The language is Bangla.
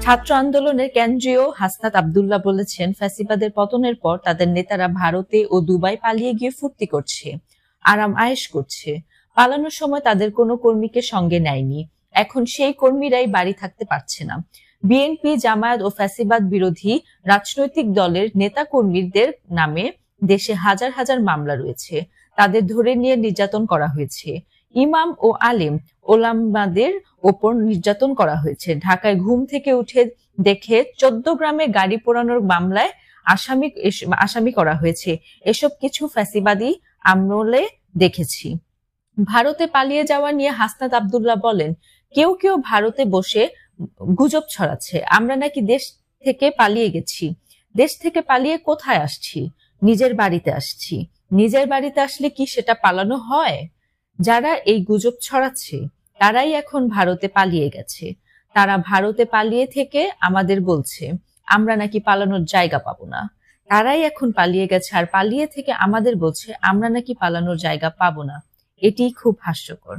ছাত্র আন্দোলনের কেন্দ্রীয় হাসনাত আব্দুল্লাহ বলেছেন, ফ্যাসিবাদের পতনের পর তাদের নেতারা ভারতে ও দুবাই পালিয়ে গিয়ে ফুর্তি করছে, আরাম আয়েশ করছে। পালানোর সময় তাদের কোনো কর্মীকে সঙ্গে নেয়নি। এখন সেই কর্মীরাই বাড়ি থাকতে পারছে না। বিএনপি, জামায়াত ও ফ্যাসিবাদ বিরোধী রাজনৈতিক দলের নেতা কর্মীদের নামে দেশে হাজার হাজার মামলা রয়েছে। তাদের ধরে নিয়ে নির্যাতন করা হয়েছে। ইমাম ও আলেম ওলামাদের ওপর নির্যাতন করা হয়েছে। ঢাকায় ঘুম থেকে উঠে দেখে 14 গ্রামে গাড়ি পোড়ানোর মামলায় আসামি করা হয়েছে। এসব কিছু ফ্যাসিবাদী আমলে দেখেছি। ভারতে পালিয়ে যাওয়া নিয়ে হাসনাত আব্দুল্লাহ বলেন, কেউ কেউ ভারতে বসে গুজব ছড়াচ্ছে আমরা নাকি দেশ থেকে পালিয়ে গেছি। দেশ থেকে পালিয়ে কোথায় আসছি? নিজের বাড়িতে আসছি। নিজের বাড়িতে আসলে কি সেটা পালানো হয়? যারা এই গুজব ছড়াচ্ছে তারাই এখন ভারতে পালিয়ে গেছে। তারা ভারতে পালিয়ে থেকে আমাদের বলছে আমরা নাকি পালানোর জায়গা পাবো না। তারাই এখন পালিয়ে গেছে আর পালিয়ে থেকে আমাদের বলছে আমরা নাকি পালানোর জায়গা পাবো না। এটি খুব হাস্যকর।